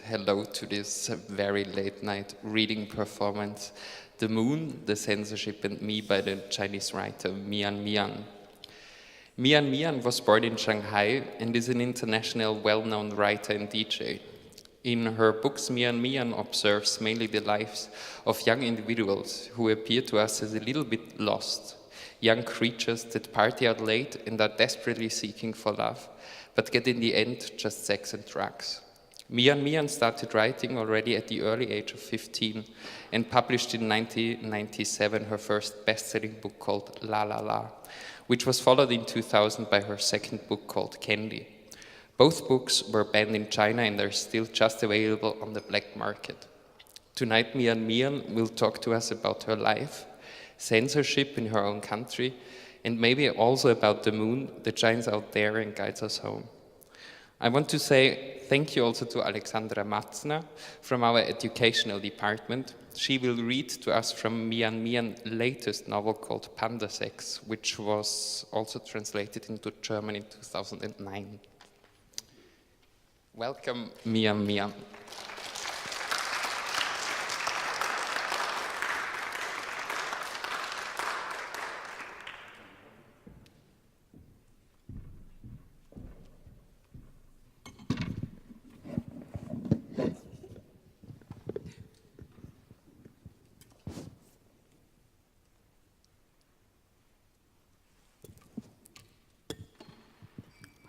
Hello to this very late night reading performance, The Moon, the Censorship and Me by the Chinese writer Mián Mián. Mián Mián was born in Shanghai and is an international well-known writer and DJ. In her books, Mián Mián observes mainly the lives of young individuals who appear to us as a little bit lost, young creatures that party out late and are desperately seeking for love, but get in the end just sex and drugs. Mián Mián started writing already at the early age of 15 and published in 1997 her first best-selling book called La La La, which was followed in 2000 by her second book called Candy. Both books were banned in China and are still just available on the black market. Tonight Mián Mián will talk to us about her life, censorship in her own country, and maybe also about the moon that shines out there and guides us home. I want to say thank you also to Alexandra Matzner from our educational department. She will read to us from Mián Mián's latest novel called Panda Sex, which was also translated into German in 2009. Welcome, Mián Mián.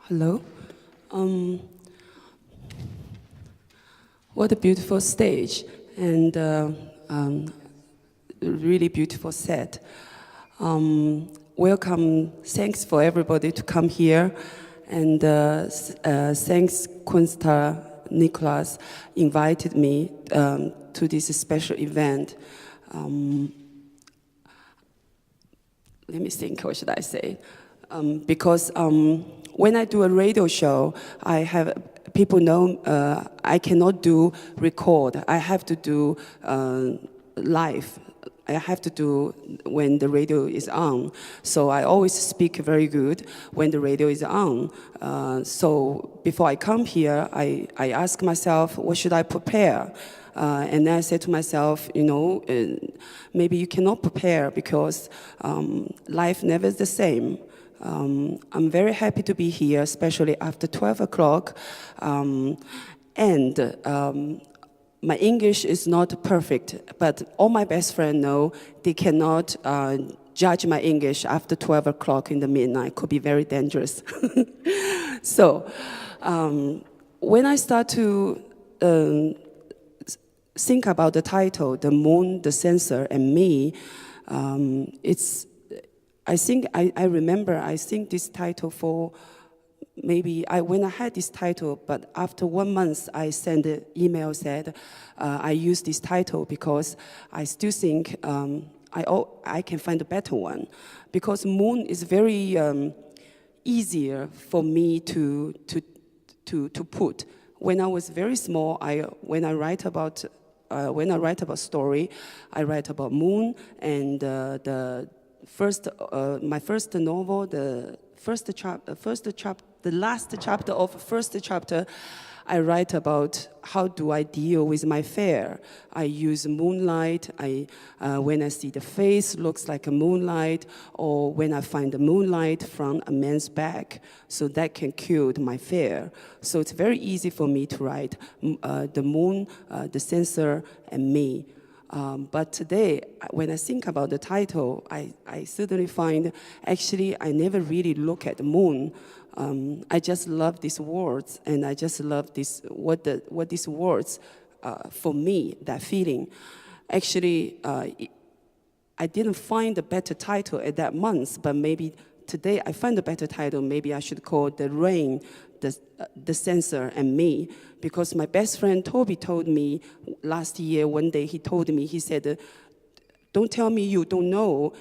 Hello. What a beautiful stage and really beautiful set. Welcome. Thanks for everybody to come here, and thanks Kunsthalle Nicholas invited me to this special event. Let me think. What should I say? Because when I do a radio show, people know I cannot do record. I have to do live. I have to do when the radio is on. So I always speak very good when the radio is on. So before I come here, I ask myself, what should I prepare? And then I said to myself, maybe you cannot prepare because life never is the same. I'm very happy to be here, especially after 12 o'clock. My English is not perfect, but all my best friends know they cannot judge my English after 12 o'clock in the midnight. Could be very dangerous. So when I start to think about the title, The Moon, the Censor, and Me, I think this title for maybe when I had this title, but after 1 month I sent an email said I use this title because I still think I can find a better one, because moon is very easier for me to put. When I was very small, when I write about story, I write about moon, and the last chapter of first chapter, I write about how do I deal with my fear. I use moonlight. When I see the face looks like a moonlight, or when I find the moonlight from a man's back, so that can kill my fear. So it's very easy for me to write the moon, the censor, and me. But today, when I think about the title, I suddenly find, actually, I never really look at the moon. I just love these words, and I just love what these words, for me, that feeling. Actually, I didn't find a better title at that month, but maybe today I find a better title. Maybe I should call The Rain, the Censor, and Me, because my best friend Toby told me last year, one day he told me, he said, don't tell me you don't know,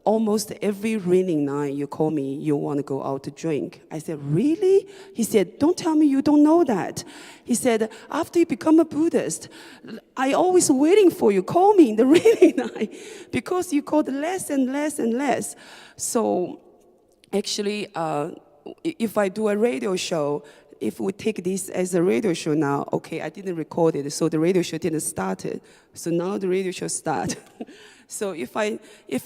almost every raining night you call me, you want to go out to drink. I said, really? He said, don't tell me you don't know that. He said, after you become a Buddhist, I always waiting for you, call me in the raining night, because you called less and less and less. So actually, if I do a radio show, if we take this as a radio show now, okay, I didn't record it, so the radio show didn't start it. So now the radio show start. So if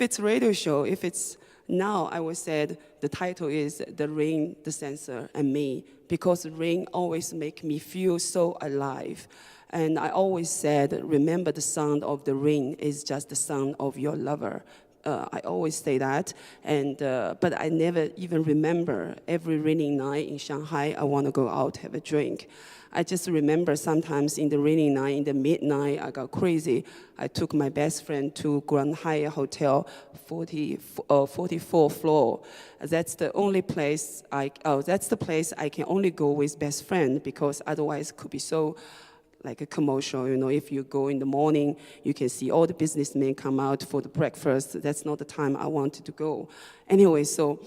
it's radio show, if it's now, I would say the title is The Rain, the Censor, and Me, because rain always make me feel so alive. And I always said, remember the sound of the rain is just the sound of your lover. I always say that, but I never even remember every rainy night in Shanghai, I want to go out, have a drink. I just remember sometimes in the rainy night, in the midnight, I got crazy. I took my best friend to Grand Hyatt Hotel, 44th floor. That's the only place that's the place I can only go with best friend, because otherwise it could be so like a commercial, if you go in the morning, you can see all the businessmen come out for the breakfast. That's not the time I wanted to go. Anyway, so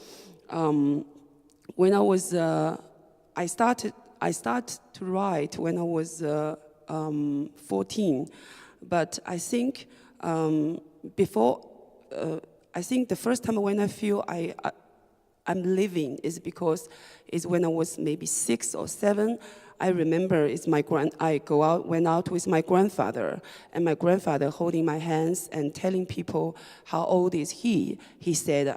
when I was, I started to write when I was 14, but I think before, I think the first time when I feel I'm living is because it's when I was maybe 6 or 7. I remember went out with my grandfather, and my grandfather holding my hands and telling people how old is he. He said,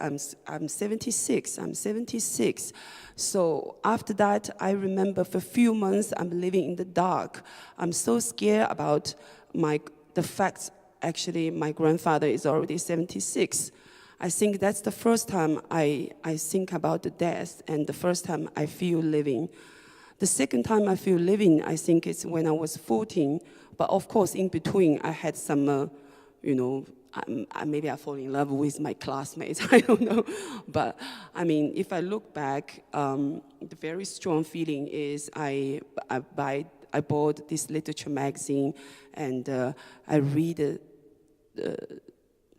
I'm 76, I'm 76. So after that, I remember for a few months, I'm living in the dark. I'm so scared about the fact, actually, my grandfather is already 76. I think that's the first time I think about the death, and the first time I feel living. The second time I feel living, I think it's when I was 14. But of course, in between, I had some, maybe I fall in love with my classmates. I don't know. But I mean, if I look back, the very strong feeling is I bought this literature magazine, and I read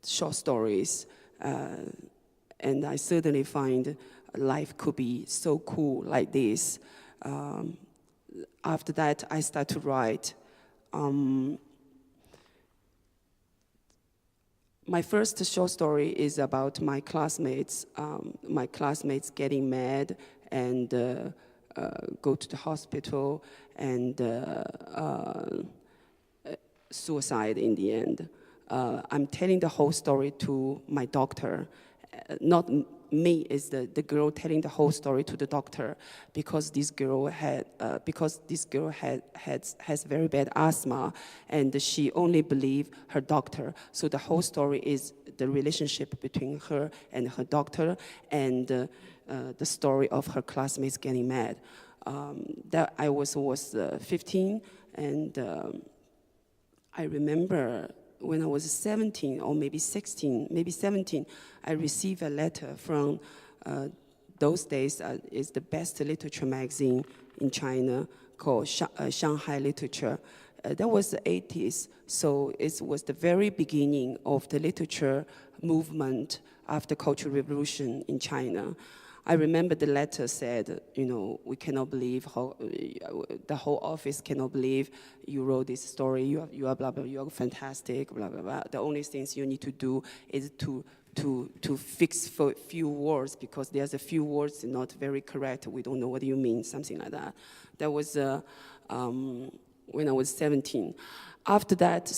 short stories. And I certainly find life could be so cool like this. After that, I start to write. My first short story is about my classmates getting mad and go to the hospital and suicide in the end. I'm telling the whole story to my doctor, not me is the girl telling the whole story to the doctor, because this girl has very bad asthma, and she only believed her doctor. So the whole story is the relationship between her and her doctor, and the story of her classmates getting mad. That I was 15, and I remember when I was 17 or maybe 16, maybe 17, I received a letter from those days is the best literature magazine in China called Shanghai Literature. That was the 80s, so it was the very beginning of the literature movement after Cultural Revolution in China. I remember the letter said, we cannot believe the whole office cannot believe you wrote this story. You are blah blah. You are fantastic. Blah blah blah. The only things you need to do is to fix for a few words, because there's a few words not very correct. We don't know what you mean. Something like that. That was when I was 17. After that,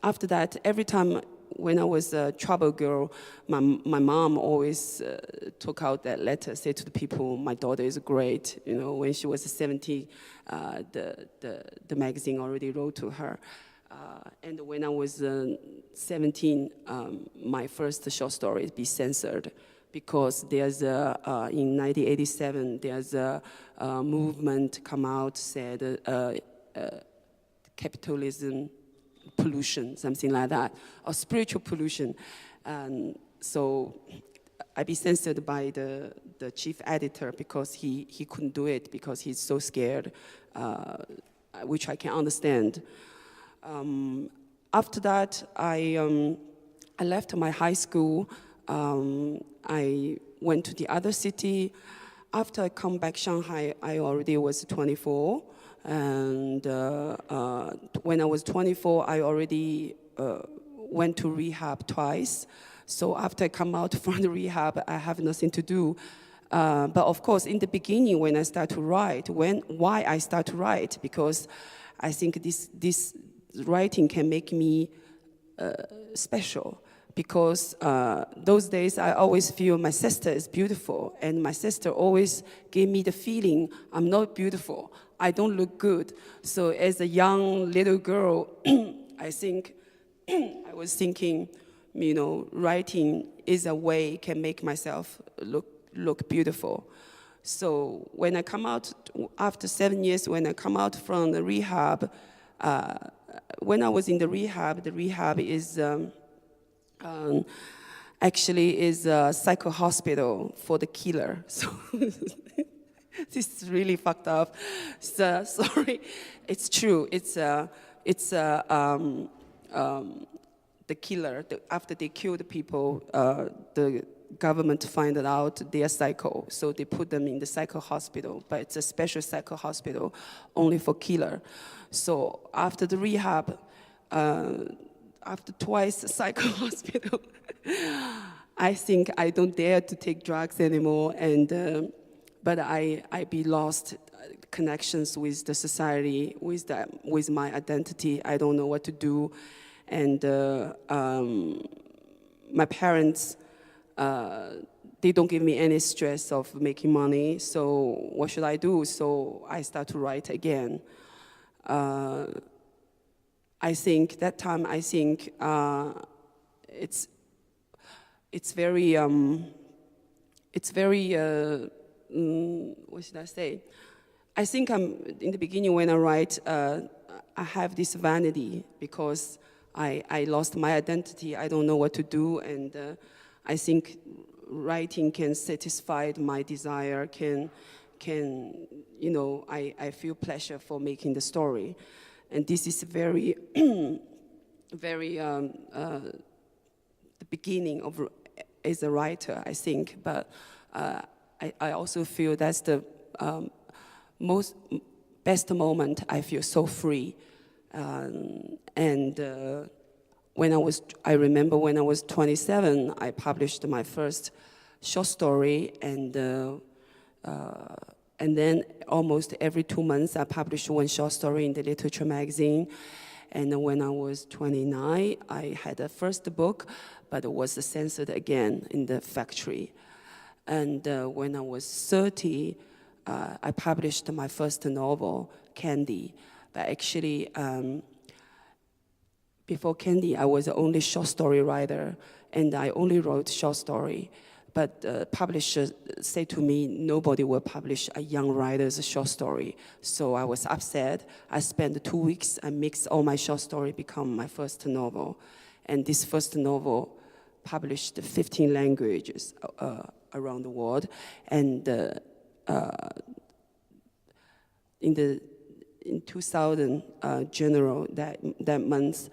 after that, every time. When I was a trouble girl, my mom always took out that letter, said to the people, my daughter is great. When she was 17, the magazine already wrote to her. And when I was 17, my first short story be censored, because there's in 1987, there's a movement come out, said capitalism, pollution, something like that, or spiritual pollution. So I be censored by the chief editor, because he couldn't do it because he's so scared, which I can understand. After that, I left my high school. I went to the other city. After I come back Shanghai, I already was 24. And when I was 24, I already went to rehab twice. So after I come out from the rehab, I have nothing to do. But of course, in the beginning, when I start to write, why I start to write, because I think this writing can make me special. Because those days I always feel my sister is beautiful, and my sister always gave me the feeling I'm not beautiful, I don't look good. So as a young little girl, I think I was thinking, writing is a way can make myself look beautiful. So when I come out after 7 years, when I come out from the rehab, when I was in the rehab is. Actually is a psycho hospital for the killer. So this is really fucked up. So, sorry, it's true. It's the killer. After they killed people, the government find out they are psycho, so they put them in the psycho hospital. But it's a special psycho hospital only for killer. So after the rehab. After twice psycho hospital, I think I don't dare to take drugs anymore, but I be lost connections with the society, with my identity. I don't know what to do, and my parents, they don't give me any stress of making money. So what should I do? So I start to write again. I think that time. I think it's very. What should I say? I think in the beginning when I write, I have this vanity because I lost my identity. I don't know what to do, and I think writing can satisfy my desire. I feel pleasure for making the story. And this is very, very the beginning of as a writer, I think. But I also feel that's the best moment. I feel so free. I remember when I was 27, I published my first short story, and then almost every 2 months, I published one short story in the literature magazine. And when I was 29, I had a first book, but it was censored again in the factory. And when I was 30, I published my first novel, Candy. But actually, before Candy, I was the only short story writer, and I only wrote short story. But publisher said to me, nobody will publish a young writer's short story. So I was upset. I spent 2 weeks, I mixed all my short story, become my first novel. And this first novel published 15 languages around the world. And in 2000, general, that month,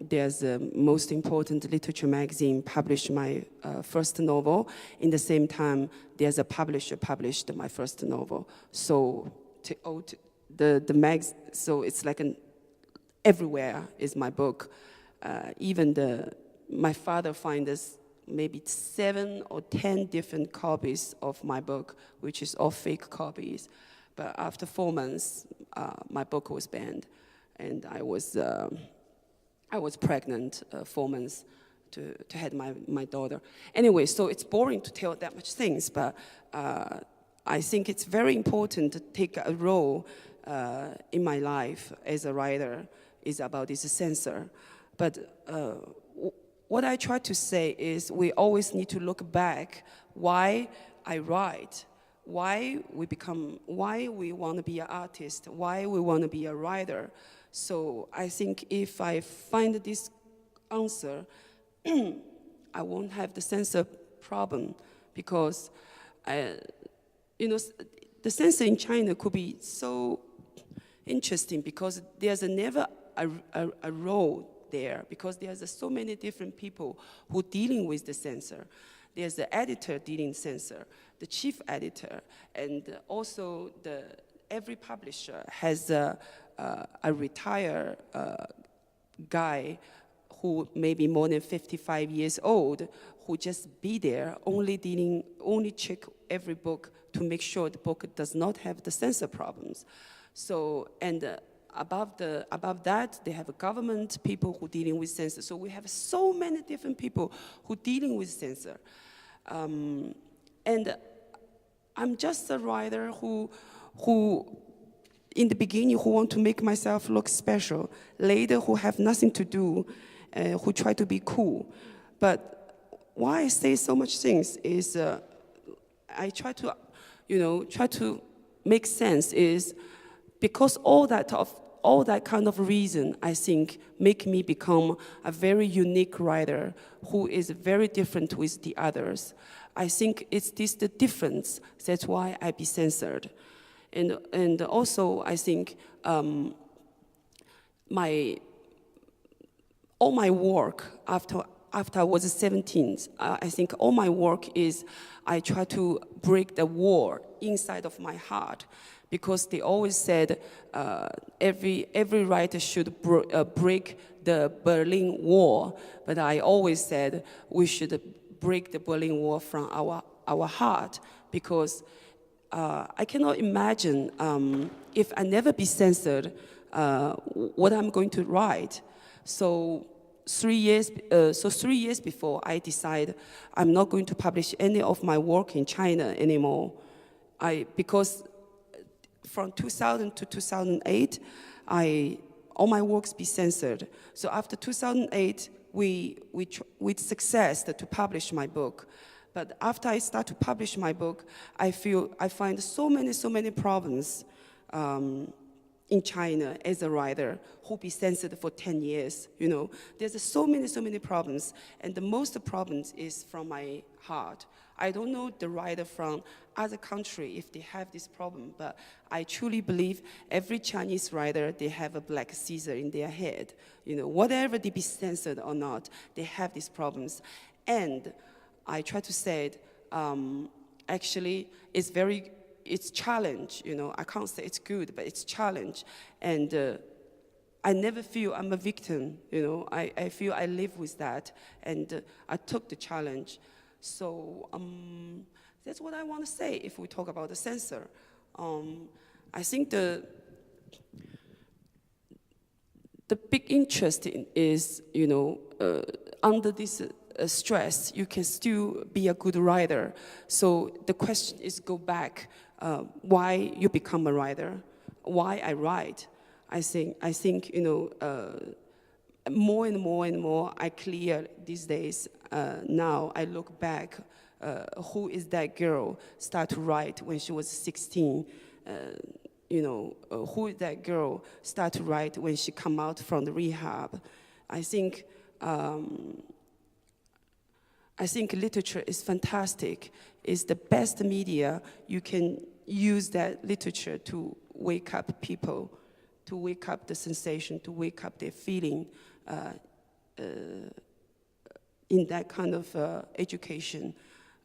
there's a most important literature magazine published my first novel. In the same time, there's a publisher published my first novel. So so it's like everywhere is my book. Even my father finds maybe 7 or 10 different copies of my book, which is all fake copies. But after 4 months, my book was banned, and I was pregnant 4 months to have my daughter. Anyway, so it's boring to tell that much things, but I think it's very important to take a role in my life as a writer is about this censor. But what I try to say is we always need to look back why I write, why we want to be an artist, why we want to be a writer. So I think if I find this answer, I won't have the censor problem, because the censor in China could be so interesting because there's never a role there, because there's so many different people who are dealing with the censor. There's the editor dealing censor, the chief editor, and also every publisher has a retired guy who maybe more than 55 years old, who just be there, only check every book to make sure the book does not have the censor problems. So, and above that, they have a government, people who dealing with censor. So we have so many different people who dealing with censor. And I'm just a writer who in the beginning, who want to make myself look special. Later, who have nothing to do, who try to be cool. But why I say so much things is I try to, try to make sense is because all that kind of reason, I think, make me become a very unique writer who is very different with the others. I think it's this the difference. That's why I be censored. And also, I think all my work after I was 17, I think all my work is I try to break the wall inside of my heart, because they always said every writer should break the Berlin Wall, but I always said we should break the Berlin Wall from our heart, because I cannot imagine if I never be censored, what I'm going to write. So 3 years before, I decided I'm not going to publish any of my work in China anymore. Because from 2000 to 2008, all my works be censored. So after 2008, with success to publish my book. But after I start to publish my book, I find so many problems in China as a writer who be censored for 10 years. There's so many problems, and the most problems is from my heart. I don't know the writer from other country if they have this problem, but I truly believe every Chinese writer, they have a black Caesar in their head. Whatever they be censored or not, they have these problems. And I try to say it, actually, it's challenge, I can't say it's good, but it's challenge. And I never feel I'm a victim, I feel I live with that, and I took the challenge. So that's what I want to say if we talk about the censor. I think the big interest is, under this stress, you can still be a good writer. So the question is go back, why you become a writer, why I write. I think more and more I clear these days. Now I look back, who is that girl start to write when she was 16? Who is that girl start to write when she come out from the rehab? I think literature is fantastic. It's the best media. You can use that literature to wake up people, to wake up the sensation, to wake up their feeling in that kind of education.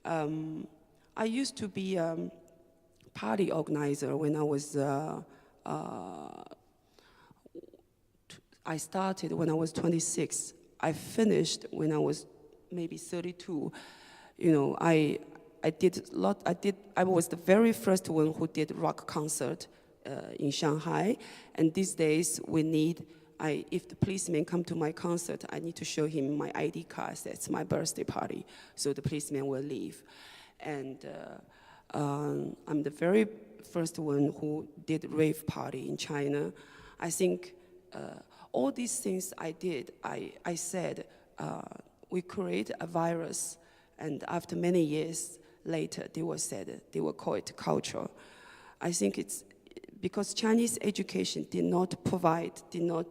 I used to be a party organizer when I was, I started when I was 26. I finished when I was maybe 32. I was the very first one who did rock concert in Shanghai, and these days if the policeman come to my concert, I need to show him my ID card. That's my birthday party, so the policeman will leave. And I'm the very first one who did rave party in China. I think all these things I did, I said, we create a virus, and after many years later, they will call it culture. I think it's because Chinese education did not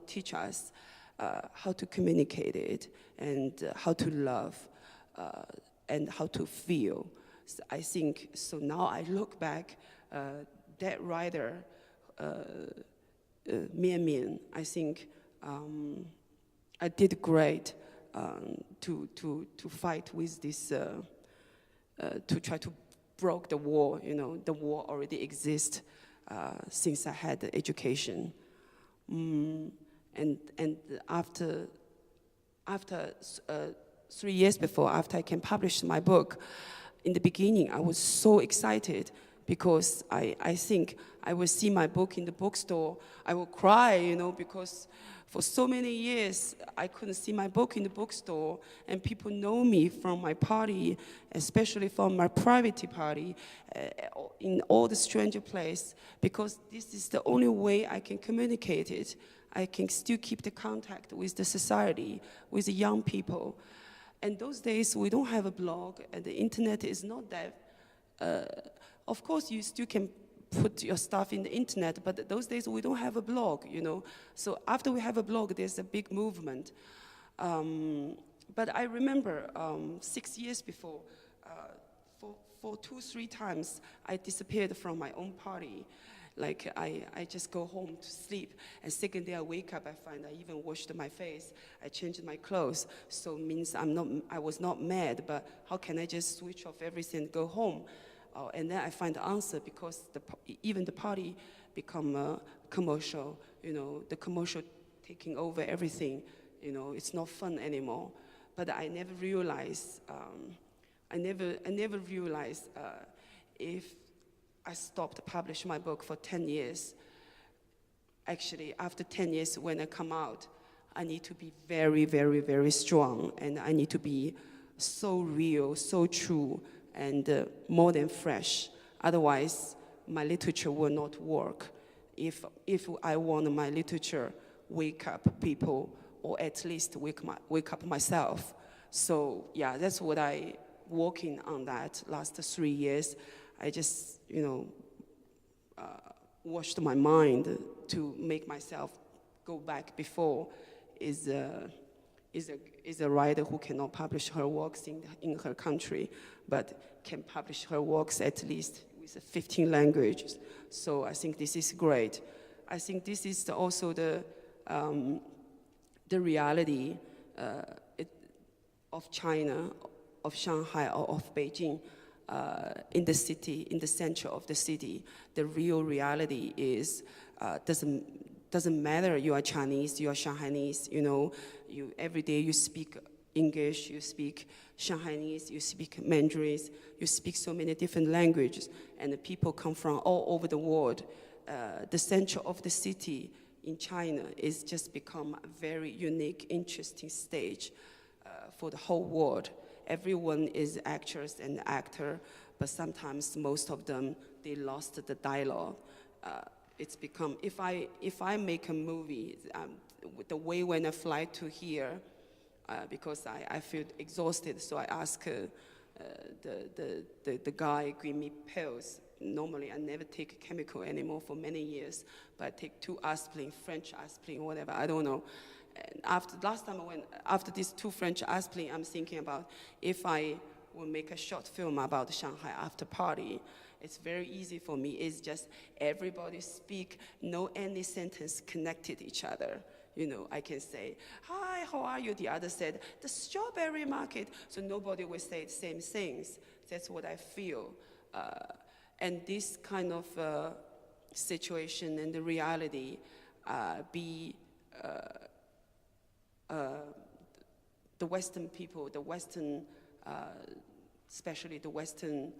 teach us how to communicate it, and how to love, and how to feel. So I think, so now I look back, that writer, Mián Mián, I think I did great to fight with this, to try to break the wall. The wall already exists since I had the education. And after after 3 years before, after I can publish my book, in the beginning, I was so excited because I think I will see my book in the bookstore. I will cry, you know, because for so many years, I couldn't see my book in the bookstore, and people know me from my party, especially from my private party, in all the stranger place, because this is the only way I can communicate it. I can still keep the contact with the society, with the young people. And those days, we don't have a blog, and the internet is not that. Of course, you still can put your stuff in the internet, but those days we don't have a blog, you know. So after we have a blog, there's a big movement. But I remember 6 years before, for 2-3 times, I disappeared from my own party. Like I just go home to sleep, and second day I wake up, I find I even washed my face, I changed my clothes. So it means I was not mad, but how can I just switch off everything and go home? And then I find the answer, because even the party become commercial, you know, the commercial taking over everything, you know, it's not fun anymore. But I never realized, if I stopped publishing my book for 10 years, actually after 10 years when I come out, I need to be very, very, very strong, and I need to be so real, so true, and more than fresh. Otherwise, my literature will not work. If I want my literature wake up people, or at least wake up myself. So yeah, that's what I working on that last 3 years. I just, you know, washed my mind to make myself go back before is a writer who cannot publish her works in her country, but can publish her works at least with 15 languages. So I think this is great. I think this is also the reality of China, of Shanghai, or of Beijing, in the city, in the center of the city. The real reality is doesn't matter you are Chinese, you are Shanghainese, you know, every day you speak English, you speak Shanghainese, you speak Mandarin, you speak so many different languages, and the people come from all over the world. The center of the city in China is just become a very unique, interesting stage for the whole world. Everyone is actress and actor, but sometimes most of them, they lost the dialogue. It's become, if I make a movie, the way when I fly to here, because I feel exhausted, so I ask the guy give me pills. Normally I never take chemical anymore for many years, but I take 2 aspirin, French aspirin, whatever, I don't know. And after these 2 French aspirin, I'm thinking about if I will make a short film about Shanghai after party. It's very easy for me. It's just everybody speak, no any sentence connected each other. You know, I can say, hi, how are you? The other said, the strawberry market. So nobody will say the same things. That's what I feel. And this kind of situation and the reality the Western people, the Western, especially the Western,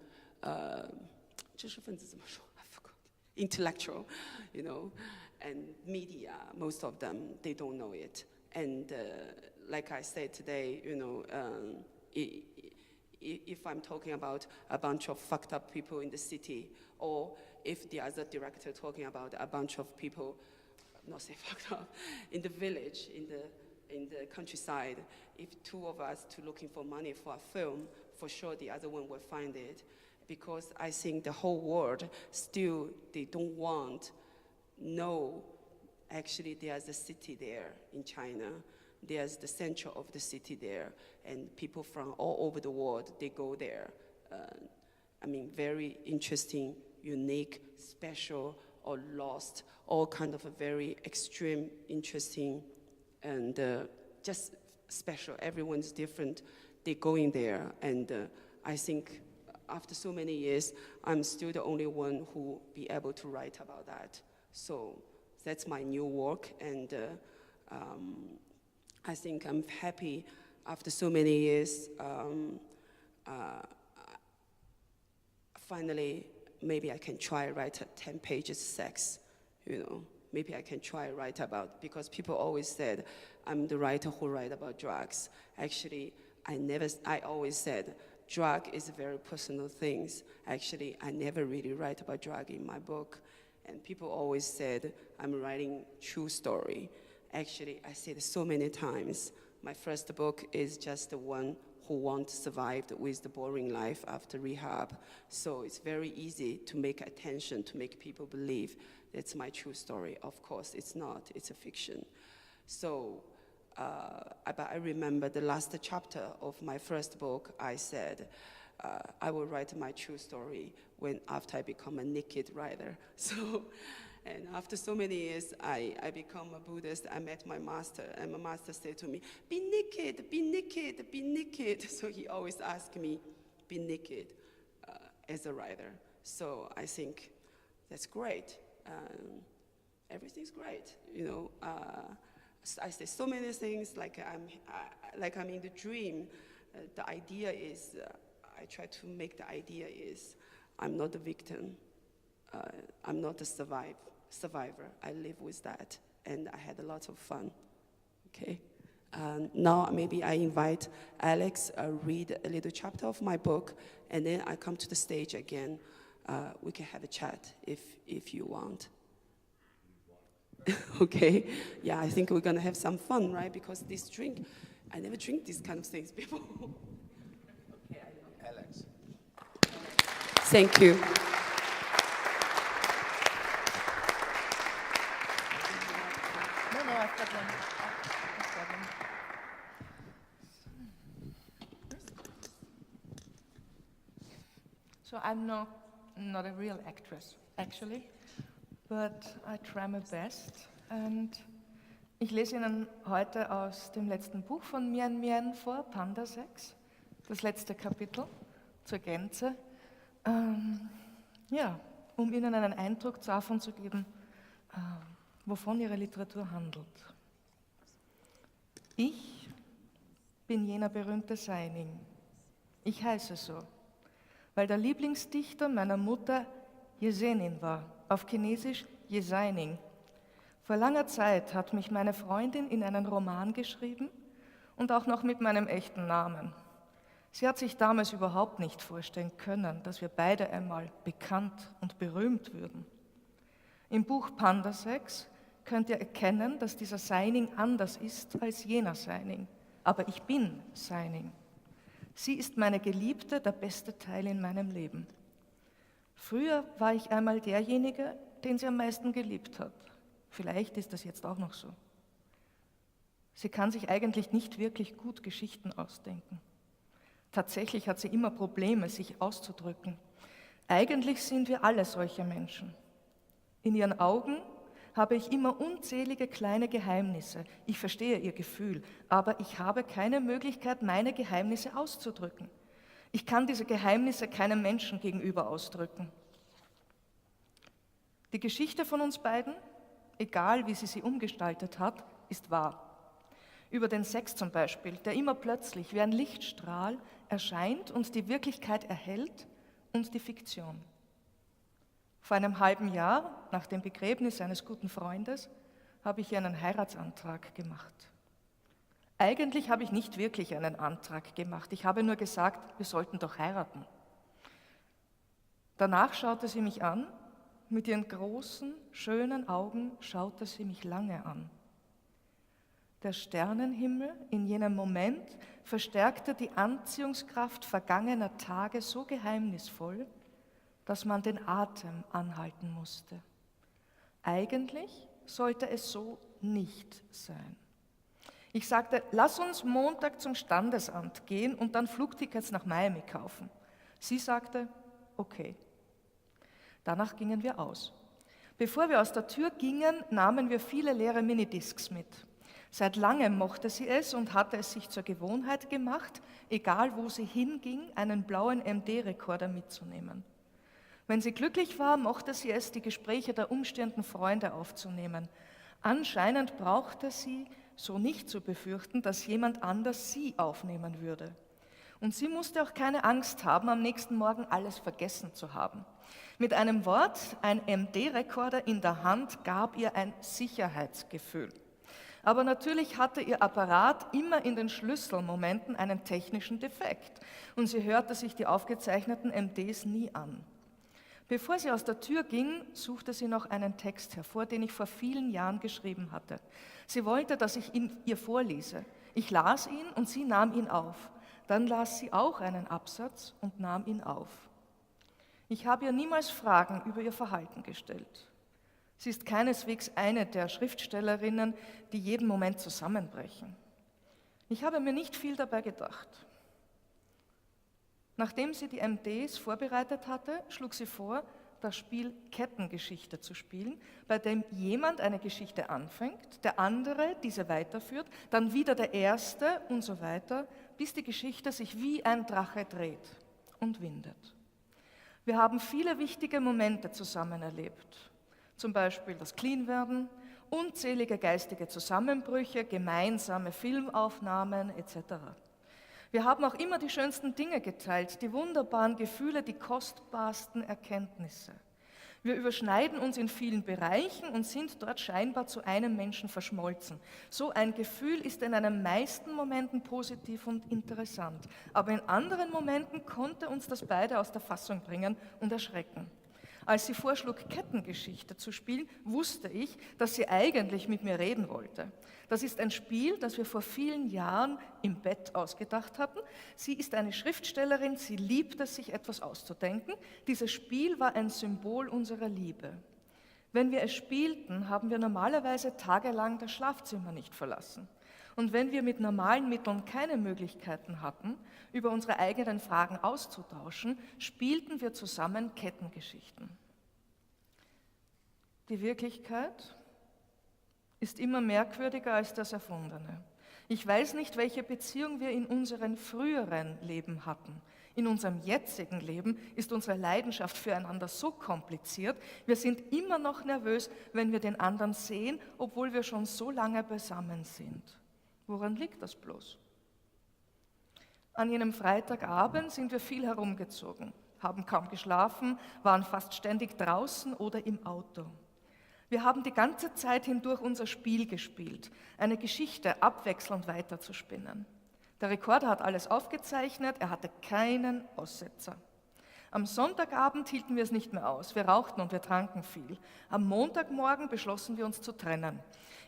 知识分子怎么说? I forgot. Intellectual, you know, and media, most of them, they don't know it. And like I said today, you know, if I'm talking about a bunch of fucked up people in the city, or if the other director talking about a bunch of people, not say fucked up, in the village, in the countryside, if 2 of us looking for money for a film, for sure the other one will find it. Because I think the whole world still, they don't want, no, actually there's a city there in China. There's the center of the city there, and people from all over the world, they go there. I mean, very interesting, unique, special, or lost, all kind of a very extreme, interesting, and just special. Everyone's different. They're going there, and I think after so many years, I'm still the only one who be able to write about that. So that's my new work, and I think I'm happy after so many years. Finally, maybe I can try write 10 pages sex, you know. Maybe I can try write about, because people always said I'm the writer who write about drugs. Actually, I always said drug is very personal things. Actually, I never really write about drug in my book. And people always said I'm writing true story. Actually, I said so many times, my first book is just the one who won't survive with the boring life after rehab. So it's very easy to make attention, to make people believe that's my true story. Of course, it's not, it's a fiction. So, but I remember the last chapter of my first book, I said, I will write my true story after I become a naked writer. So, and after so many years, I become a Buddhist. I met my master, and my master said to me, be naked, be naked, be naked. So he always asked me, be naked as a writer. So I think that's great. Everything's great, you know. I say so many things, like I'm in the dream. The idea is, I try to make the idea is, I'm not the victim. I'm not a survivor. I live with that, and I had a lot of fun. Okay. Now maybe I invite Alex read a little chapter of my book, and then I come to the stage again. We can have a chat if you want. Okay. Yeah, I think we're gonna have some fun, right? Because this drink, I never drink these kind of things before. Okay, I know. Alex. Thank you. No, I've got one. No problem. So I'm not a real actress, actually, but I try my best. Und ich lese Ihnen heute aus dem letzten Buch von Mián Mián vor, Panda 6, das letzte Kapitel zur Gänze. Um Ihnen einen Eindruck davon zu geben, wovon Ihre Literatur handelt. Ich bin jener berühmte Seining. Ich heiße so, weil der Lieblingsdichter meiner Mutter Yesenin war, auf Chinesisch Yeseining. Vor langer Zeit hat mich meine Freundin in einen Roman geschrieben und auch noch mit meinem echten Namen. Sie hat sich damals überhaupt nicht vorstellen können, dass wir beide einmal bekannt und berühmt würden. Im Buch Panda 6 könnt ihr erkennen, dass dieser Seining anders ist als jener Seining. Aber ich bin Seining. Sie ist meine Geliebte, der beste Teil in meinem Leben. Früher war ich einmal derjenige, den sie am meisten geliebt hat. Vielleicht ist das jetzt auch noch so. Sie kann sich eigentlich nicht wirklich gut Geschichten ausdenken. Tatsächlich hat sie immer Probleme, sich auszudrücken. Eigentlich sind wir alle solche Menschen. In ihren Augen habe ich immer unzählige kleine Geheimnisse. Ich verstehe ihr Gefühl, aber ich habe keine Möglichkeit, meine Geheimnisse auszudrücken. Ich kann diese Geheimnisse keinem Menschen gegenüber ausdrücken. Die Geschichte von uns beiden, egal wie sie umgestaltet hat, ist wahr. Über den Sex zum Beispiel, der immer plötzlich wie ein Lichtstrahl erscheint und die Wirklichkeit erhellt, und die Fiktion. Vor einem halben Jahr, nach dem Begräbnis eines guten Freundes, habe ich ihr einen Heiratsantrag gemacht. Eigentlich habe ich nicht wirklich einen Antrag gemacht. Ich habe nur gesagt, wir sollten doch heiraten. Danach schaute sie mich an. Mit ihren großen, schönen Augen schaute sie mich lange an. Der Sternenhimmel in jenem Moment verstärkte die Anziehungskraft vergangener Tage so geheimnisvoll, dass man den Atem anhalten musste. Eigentlich sollte es so nicht sein. Ich sagte, lass uns Montag zum Standesamt gehen und dann Flugtickets nach Miami kaufen. Sie sagte, okay. Danach gingen wir aus. Bevor wir aus der Tür gingen, nahmen wir viele leere Minidiscs mit. Seit langem mochte sie es und hatte es sich zur Gewohnheit gemacht, egal wo sie hinging, einen blauen MD-Rekorder mitzunehmen. Wenn sie glücklich war, mochte sie es, die Gespräche der umstehenden Freunde aufzunehmen. Anscheinend brauchte sie so nicht zu befürchten, dass jemand anders sie aufnehmen würde. Und sie musste auch keine Angst haben, am nächsten Morgen alles vergessen zu haben. Mit einem Wort, ein MD-Rekorder in der Hand gab ihr ein Sicherheitsgefühl. Aber natürlich hatte ihr Apparat immer in den Schlüsselmomenten einen technischen Defekt und sie hörte sich die aufgezeichneten MDs nie an. Bevor sie aus der Tür ging, suchte sie noch einen Text hervor, den ich vor vielen Jahren geschrieben hatte. Sie wollte, dass ich ihn ihr vorlese. Ich las ihn und sie nahm ihn auf. Dann las sie auch einen Absatz und nahm ihn auf. Ich habe ihr niemals Fragen über ihr Verhalten gestellt. Sie ist keineswegs eine der Schriftstellerinnen, die jeden Moment zusammenbrechen. Ich habe mir nicht viel dabei gedacht. Nachdem sie die MDs vorbereitet hatte, schlug sie vor, das Spiel Kettengeschichte zu spielen, bei dem jemand eine Geschichte anfängt, der andere diese weiterführt, dann wieder der Erste und so weiter, bis die Geschichte sich wie ein Drache dreht und windet. Wir haben viele wichtige Momente zusammen erlebt, zum Beispiel das Cleanwerden, unzählige geistige Zusammenbrüche, gemeinsame Filmaufnahmen etc. Wir haben auch immer die schönsten Dinge geteilt, die wunderbaren Gefühle, die kostbarsten Erkenntnisse. Wir überschneiden uns in vielen Bereichen und sind dort scheinbar zu einem Menschen verschmolzen. So ein Gefühl ist in den meisten Momenten positiv und interessant, aber in anderen Momenten konnte uns das beide aus der Fassung bringen und erschrecken. Als sie vorschlug, Kettengeschichte zu spielen, wusste ich, dass sie eigentlich mit mir reden wollte. Das ist ein Spiel, das wir vor vielen Jahren im Bett ausgedacht hatten. Sie ist eine Schriftstellerin, sie liebt es, sich etwas auszudenken. Dieses Spiel war ein Symbol unserer Liebe. Wenn wir es spielten, haben wir normalerweise tagelang das Schlafzimmer nicht verlassen. Und wenn wir mit normalen Mitteln keine Möglichkeiten hatten, über unsere eigenen Fragen auszutauschen, spielten wir zusammen Kettengeschichten. Die Wirklichkeit ist immer merkwürdiger als das Erfundene. Ich weiß nicht, welche Beziehung wir in unseren früheren Leben hatten. In unserem jetzigen Leben ist unsere Leidenschaft füreinander so kompliziert, wir sind immer noch nervös, wenn wir den anderen sehen, obwohl wir schon so lange beisammen sind. Woran liegt das bloß? An jenem Freitagabend sind wir viel herumgezogen, haben kaum geschlafen, waren fast ständig draußen oder im Auto. Wir haben die ganze Zeit hindurch unser Spiel gespielt, eine Geschichte abwechselnd weiterzuspinnen. Der Rekorder hat alles aufgezeichnet, er hatte keinen Aussetzer. Am Sonntagabend hielten wir es nicht mehr aus, wir rauchten und wir tranken viel. Am Montagmorgen beschlossen wir uns zu trennen.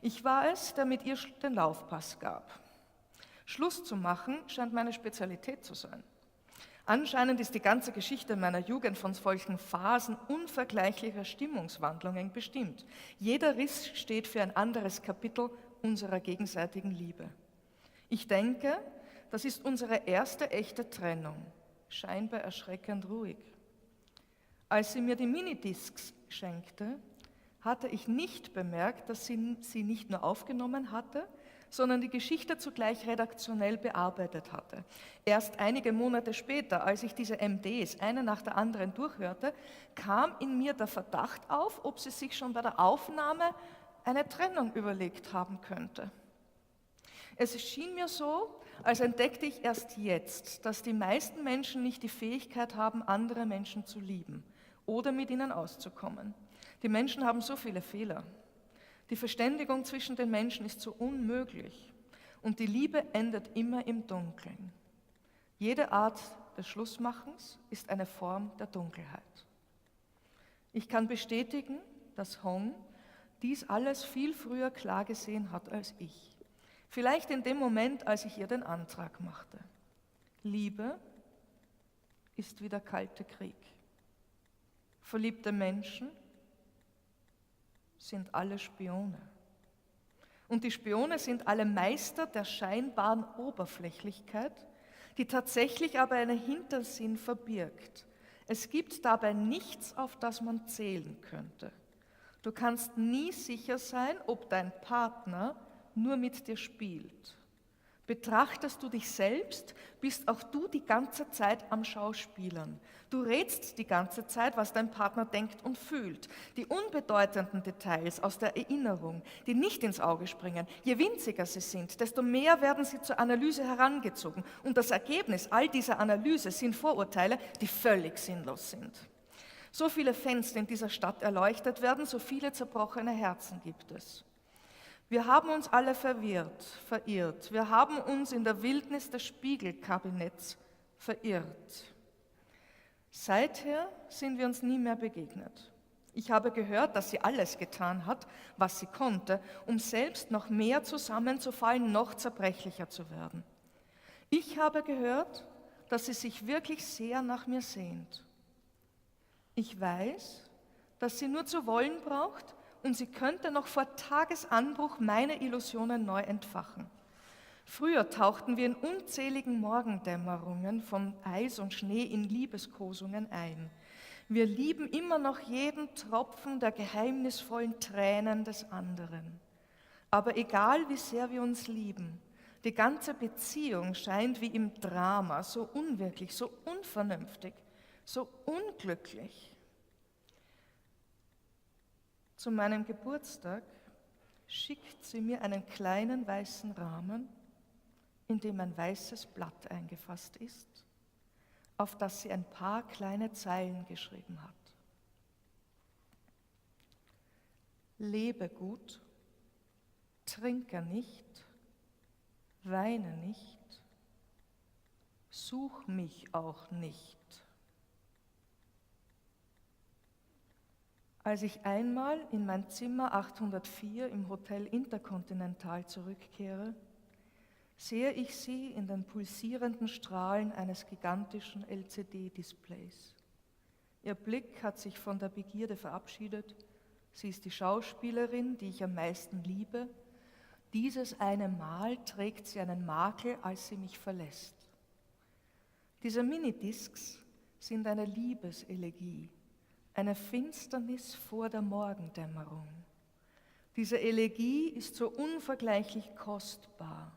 Ich war es, der mit ihr den Laufpass gab. Schluss zu machen scheint meine Spezialität zu sein. Anscheinend ist die ganze Geschichte meiner Jugend von solchen Phasen unvergleichlicher Stimmungswandlungen bestimmt. Jeder Riss steht für ein anderes Kapitel unserer gegenseitigen Liebe. Ich denke, das ist unsere erste echte Trennung, scheinbar erschreckend ruhig. Als sie mir die Minidiscs schenkte, hatte ich nicht bemerkt, dass sie nicht nur aufgenommen hatte, sondern die Geschichte zugleich redaktionell bearbeitet hatte. Erst einige Monate später, als ich diese MDs eine nach der anderen durchhörte, kam in mir der Verdacht auf, ob sie sich schon bei der Aufnahme eine Trennung überlegt haben könnte. Es schien mir so, als entdeckte ich erst jetzt, dass die meisten Menschen nicht die Fähigkeit haben, andere Menschen zu lieben oder mit ihnen auszukommen. Die Menschen haben so viele Fehler. Die Verständigung zwischen den Menschen ist so unmöglich und die Liebe endet immer im Dunkeln. Jede Art des Schlussmachens ist eine Form der Dunkelheit. Ich kann bestätigen, dass Hong dies alles viel früher klar gesehen hat als ich. Vielleicht in dem Moment, als ich ihr den Antrag machte. Liebe ist wie der Kalte Krieg. Verliebte Menschen sind alle Spione. Und die Spione sind alle Meister der scheinbaren Oberflächlichkeit, die tatsächlich aber einen Hintersinn verbirgt. Es gibt dabei nichts, auf das man zählen könnte. Du kannst nie sicher sein, ob dein Partner nur mit dir spielt. Betrachtest du dich selbst, bist auch du die ganze Zeit am Schauspielern. Du rätst die ganze Zeit, was dein Partner denkt und fühlt. Die unbedeutenden Details aus der Erinnerung, die nicht ins Auge springen, je winziger sie sind, desto mehr werden sie zur Analyse herangezogen. Und das Ergebnis all dieser Analyse sind Vorurteile, die völlig sinnlos sind. So viele Fenster in dieser Stadt erleuchtet werden, so viele zerbrochene Herzen gibt es. Wir haben uns alle verirrt. Wir haben uns in der Wildnis des Spiegelkabinetts verirrt. Seither sind wir uns nie mehr begegnet. Ich habe gehört, dass sie alles getan hat, was sie konnte, um selbst noch mehr zusammenzufallen, noch zerbrechlicher zu werden. Ich habe gehört, dass sie sich wirklich sehr nach mir sehnt. Ich weiß, dass sie nur zu wollen braucht, und sie könnte noch vor Tagesanbruch meine Illusionen neu entfachen. Früher tauchten wir in unzähligen Morgendämmerungen von Eis und Schnee in Liebeskosungen ein. Wir lieben immer noch jeden Tropfen der geheimnisvollen Tränen des anderen. Aber egal, wie sehr wir uns lieben, die ganze Beziehung scheint wie im Drama, so unwirklich, so unvernünftig, so unglücklich. Zu meinem Geburtstag schickt sie mir einen kleinen weißen Rahmen, in dem ein weißes Blatt eingefasst ist, auf das sie ein paar kleine Zeilen geschrieben hat. Lebe gut, trinke nicht, weine nicht, such mich auch nicht. Als ich einmal in mein Zimmer 804 im Hotel Intercontinental zurückkehre, sehe ich sie in den pulsierenden Strahlen eines gigantischen LCD-Displays. Ihr Blick hat sich von der Begierde verabschiedet. Sie ist die Schauspielerin, die ich am meisten liebe. Dieses eine Mal trägt sie einen Makel, als sie mich verlässt. Diese Minidiscs sind eine Liebeselegie. Eine Finsternis vor der Morgendämmerung. Diese Elegie ist so unvergleichlich kostbar.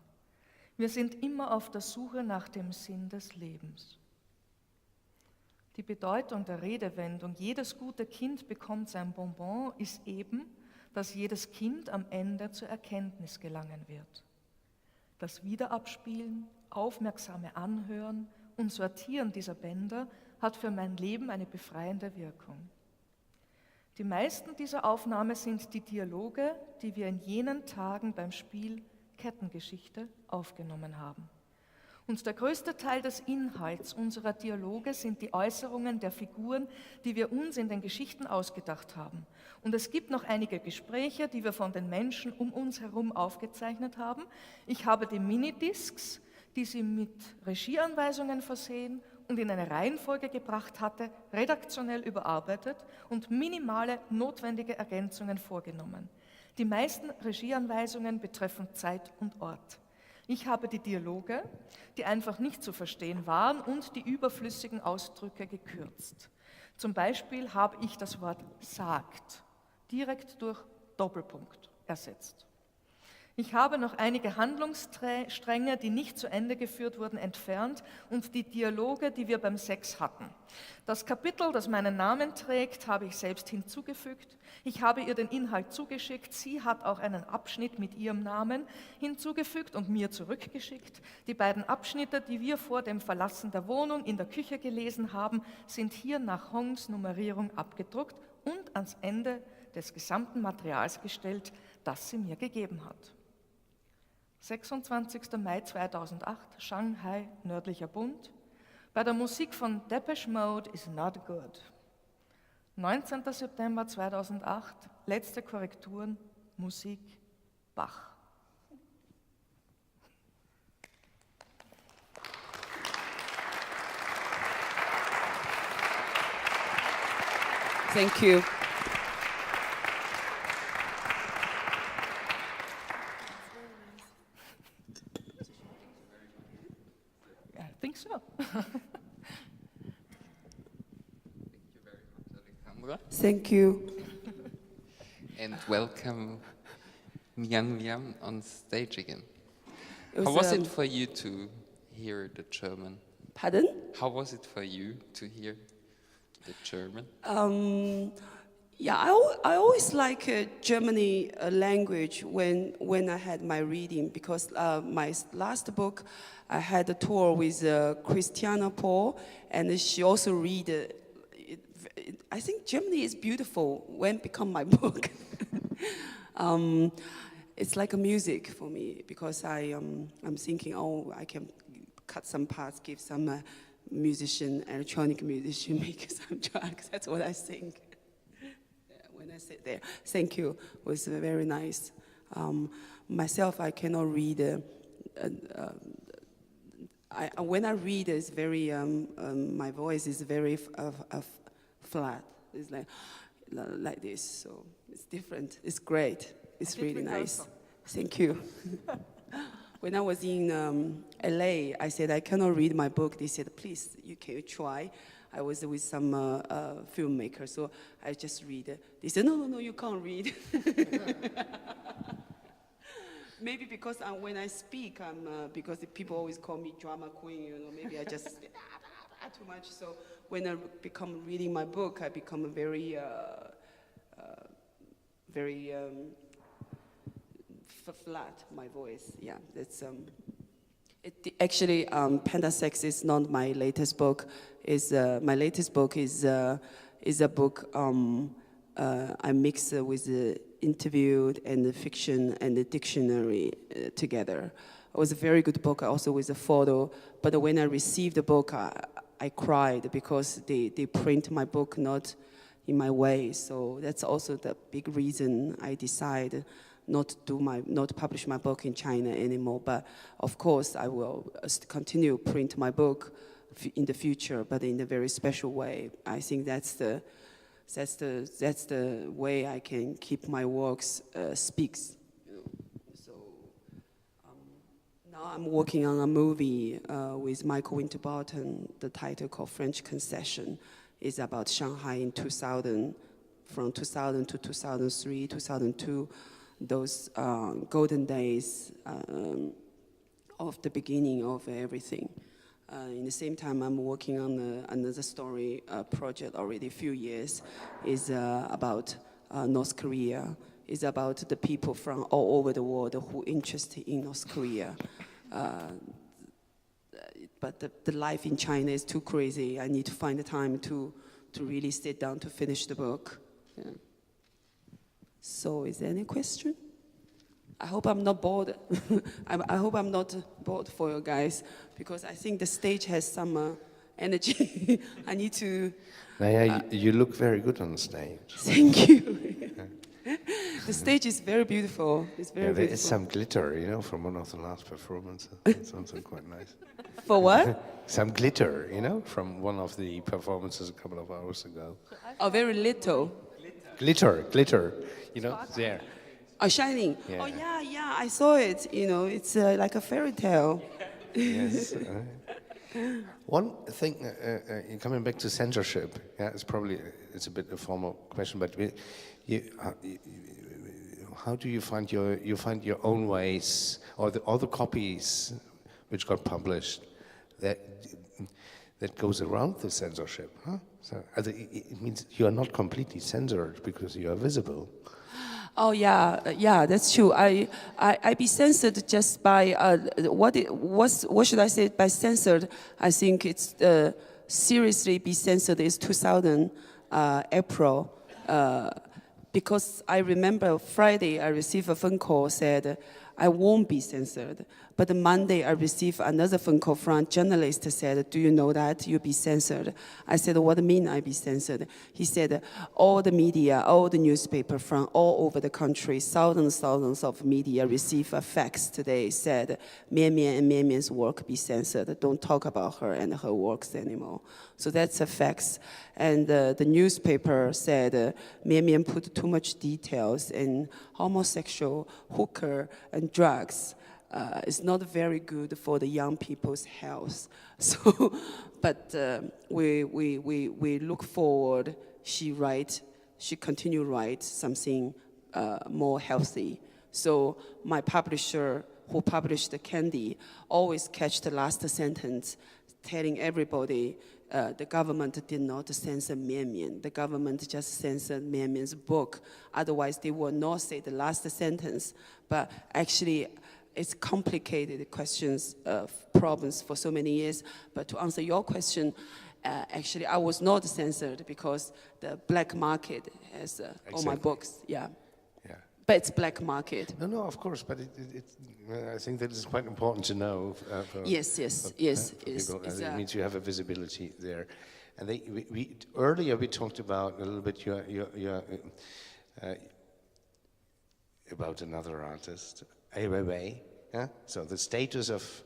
Wir sind immer auf der Suche nach dem Sinn des Lebens. Die Bedeutung der Redewendung, jedes gute Kind bekommt sein Bonbon, ist eben, dass jedes Kind am Ende zur Erkenntnis gelangen wird. Das Wiederabspielen, aufmerksame Anhören und Sortieren dieser Bänder hat für mein Leben eine befreiende Wirkung. Die meisten dieser Aufnahmen sind die Dialoge, die wir in jenen Tagen beim Spiel Kettengeschichte aufgenommen haben. Und der größte Teil des Inhalts unserer Dialoge sind die Äußerungen der Figuren, die wir uns in den Geschichten ausgedacht haben. Und es gibt noch einige Gespräche, die wir von den Menschen um uns herum aufgezeichnet haben. Ich habe die Minidiscs, die sie mit Regieanweisungen versehen und in eine Reihenfolge gebracht hatte, redaktionell überarbeitet und minimale notwendige Ergänzungen vorgenommen. Die meisten Regieanweisungen betreffen Zeit und Ort. Ich habe die Dialoge, die einfach nicht zu verstehen waren, und die überflüssigen Ausdrücke gekürzt. Zum Beispiel habe ich das Wort sagt direkt durch Doppelpunkt ersetzt. Ich habe noch einige Handlungsstränge, die nicht zu Ende geführt wurden, entfernt und die Dialoge, die wir beim Sex hatten. Das Kapitel, das meinen Namen trägt, habe ich selbst hinzugefügt. Ich habe ihr den Inhalt zugeschickt. Sie hat auch einen Abschnitt mit ihrem Namen hinzugefügt und mir zurückgeschickt. Die beiden Abschnitte, die wir vor dem Verlassen der Wohnung in der Küche gelesen haben, sind hier nach Hongs Nummerierung abgedruckt und ans Ende des gesamten Materials gestellt, das sie mir gegeben hat. 26. Mai 2008, Shanghai, nördlicher Bund. Bei der Musik von Depeche Mode is not good. 19. September 2008, letzte Korrekturen, Musik, Bach. Thank you. I think so. Thank you. And welcome Mián Mián on stage again. It How was it for you to hear the German? Pardon? How was it for you to hear the German? Yeah, I always like Germany language when I had my reading, because my last book, I had a tour with Christiana Paul, and she also read. I think Germany is beautiful when it become my book. It's like a music for me, because I'm thinking, oh, I can cut some parts, give some electronic musician, make some tracks. That's what I think. When I sit there, thank you, it was very nice. Myself, I cannot read. When I read, it's very. My voice is very flat. It's like this, so it's different. It's great. It's really nice. Thank you. When I was in LA, I said I cannot read my book. They said, please, can you try? I was with some filmmaker, so I just read. They said, no, you can't read. Maybe because when I speak, because the people always call me drama queen, maybe I just speak too much. So when I become reading my book, I become very flat, my voice. Yeah, that's actually, Panda Sex is not my latest book. My latest book is a book I mix with the interview and the fiction and the dictionary together. It was a very good book, also with a photo. But when I received the book, I cried, because they print my book not in my way. So that's also the big reason I decided not to publish my book in China anymore. But of course, I will continue print my book in the future, but in a very special way. I think that's the way I can keep my works speaks. So now I'm working on a movie with Michael Winterbottom. The title called French Concession is about Shanghai in 2000, from 2000 to 2003, 2002. Those golden days of the beginning of everything. In the same time, I'm working on another story project already a few years. Is about North Korea. It's about the people from all over the world who are interested in North Korea. But the life in China is too crazy. I need to find the time to really sit down to finish the book. Yeah. So is there any question? I hope I'm not bored. I hope I'm not bored for you guys, because I think the stage has some energy. I need to... You look very good on stage. Thank you. The stage is very beautiful. It's very there beautiful. is some glitter, from one of the last performances. That's also quite nice. For what? Some glitter, from one of the performances a couple of hours ago. Oh, very little. Glitter, there. Oh, shining. Yeah. Oh, yeah, I saw it. It's like a fairy tale. Yes. One thing, coming back to censorship, it's a bit a formal question, but how do you find your own ways, or the copies which got published that goes around the censorship? Huh? So it means you are not completely censored because you are visible. Oh yeah, that's true. I be censored just by what should I say by censored? I think it's seriously be censored is 2000 April, because I remember Friday I received a phone call said I won't be censored. But Monday I received another phone call from a journalist said, do you know that you'll be censored? I said, what do you mean I be censored? He said, all the media, all the newspaper from all over the country, thousands of media receive a fax today said, Mián Mián and Mián Mián's work be censored. Don't talk about her and her works anymore. So that's a fax. And the newspaper said, Mián Mián put too much details in homosexual, hooker, and drugs. It's not very good for the young people's health. So, but we look forward. She continue write something more healthy. So my publisher, who published the Candy always catch the last sentence, telling everybody the government did not censor Mián Mián. The government just censored Mián Mián's book. Otherwise, they will not say the last sentence. But actually, it's complicated questions, problems for so many years. But to answer your question, actually, I was not censored because the black market has all my books. Yeah. Yeah. But it's black market. No, of course, but I think that is quite important to know. Yes. People. It means you have a visibility there. And earlier we talked about a little bit about another artist, Ai Weiwei. Yeah? So the status of,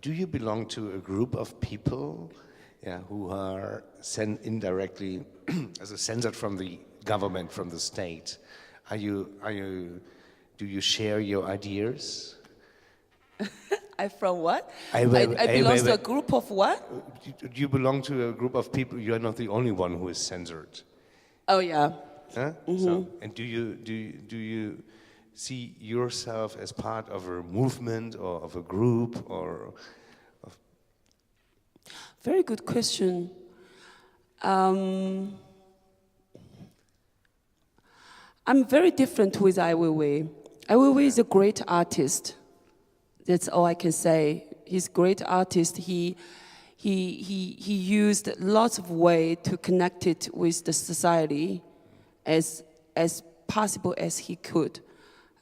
do you belong to a group of people who are indirectly as a censored from the government, from the state? Do you share your ideas? I from what? I belong to a group of what? Do you belong to a group of people? You are not the only one who is censored. Oh yeah. Huh? So, and do you see yourself as part of a movement or of a group or? Very good question. I'm very different with Ai Weiwei. Ai Weiwei is a great artist. That's all I can say. He's a great artist. He used lots of ways to connect it with the society as possible as he could.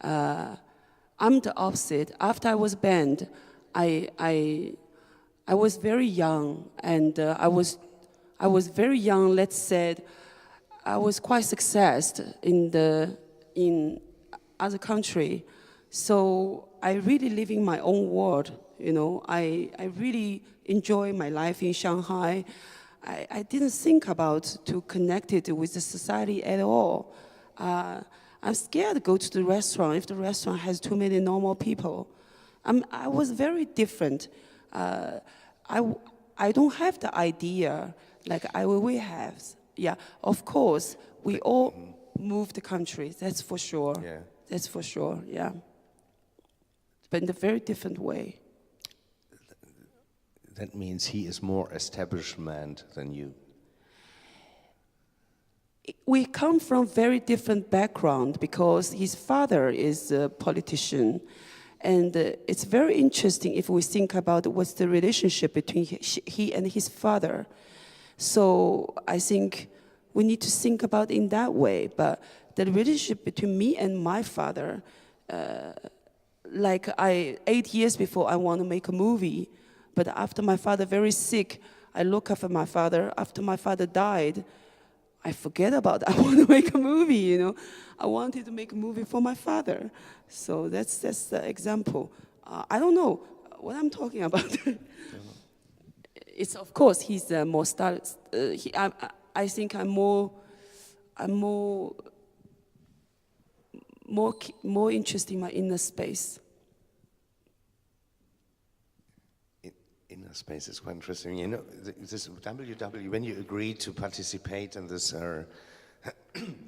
I'm the opposite. After I was banned, I was very young, and I was very young. Let's say, I was quite successful in other country, so I really live in my own world. You know, I really enjoy my life in Shanghai. I didn't think about to connect it with the society at all. I'm scared to go to the restaurant if the restaurant has too many normal people. I was very different. I don't have the idea like Ai Weiwei has. Yeah, of course, we all move the country. That's for sure. Yeah. That's for sure. Yeah. But in a very different way. That means he is more establishment than you. We come from very different background because his father is a politician. And it's very interesting if we think about what's the relationship between he and his father. So I think we need to think about it in that way. But the relationship between me and my father, 8 years before I want to make a movie, but after my father very sick, I look after my father. After my father died, I forget about that. I want to make a movie, you know. I wanted to make a movie for my father. So that's the example. I don't know what I'm talking about. It's of course he's more stylist. I think I'm more interested in my inner space. Inner space is quite interesting. You know, this WW, when you agreed to participate in this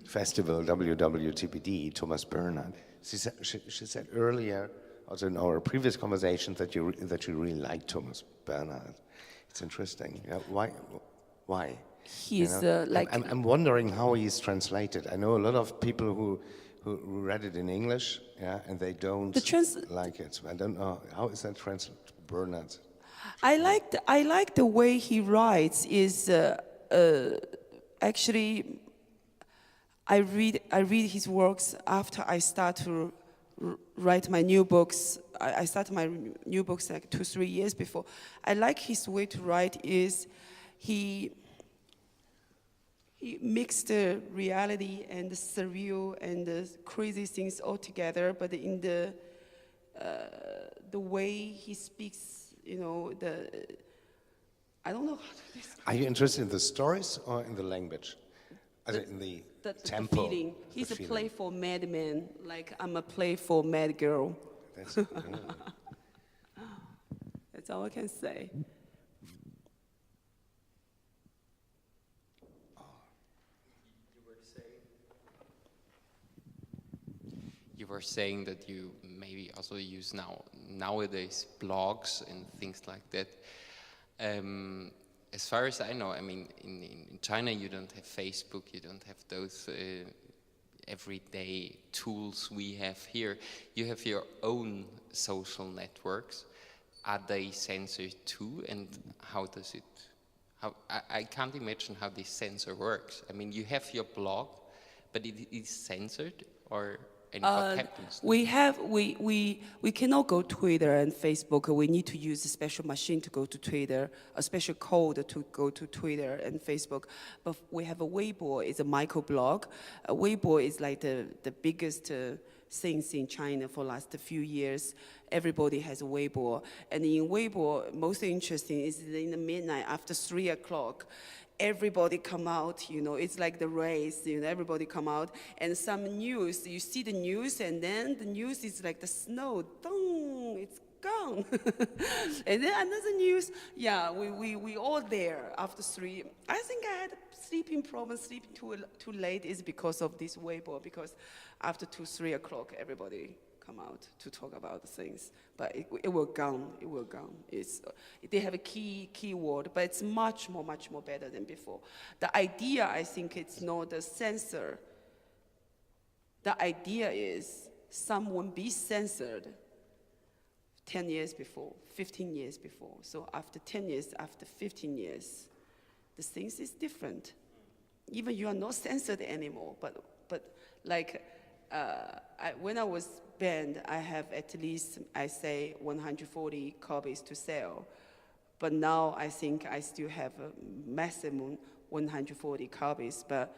festival, WWTBD, Thomas Bernhard, she said earlier, also in our previous conversation, that you really like Thomas Bernhard. It's interesting. Yeah, why? He's I'm wondering how he's translated. I know a lot of people who read it in English, and they don't like it. I don't know how is that translated, Bernhard. I like the way he writes. Is actually I read his works after I start to write my new books. I started my new books like 2-3 years before. I like his way to write. Is he mixed the reality and the surreal and the crazy things all together, but in the way he speaks. You know, I don't know how to describe. Are you interested in the stories or in the language? In the tempo? The feeling. He's a playful madman, like I'm a playful mad girl. That's That's all I can say. You were saying that you maybe also use nowadays blogs and things like that. As far as I know, I mean, in China you don't have Facebook, you don't have those everyday tools we have here. You have your own social networks. Are they censored too? And how does it? I can't imagine how this censor works. I mean, you have your blog, but it is censored, or and what happens? We cannot go Twitter and Facebook. We need to use a special machine to go to Twitter, a special code to go to Twitter and Facebook. But we have a Weibo, it's a microblog. Weibo is like the biggest things in China for the last few years. Everybody has a Weibo. And in Weibo, most interesting is in the midnight after 3 o'clock, everybody come out, you know, it's like the race, you know, everybody come out, and some news, you see the news, and then the news is like the snow, dong, it's gone. And then another news, yeah, we all there after 3. I think I had a sleeping problem, sleeping too late is because of this Weibo, because after 2, 3 o'clock, everybody come out to talk about the things, but it will gone. It will gone. They have a keyword, but it's much more better than before. The idea, I think, it's not the censor. The idea is someone be censored 10 years before, 15 years before. So after 10 years, after 15 years, the things is different. Even you are not censored anymore, but like when I was banned, I have at least, I say, 140 copies to sell. But now I think I still have a maximum 140 copies. But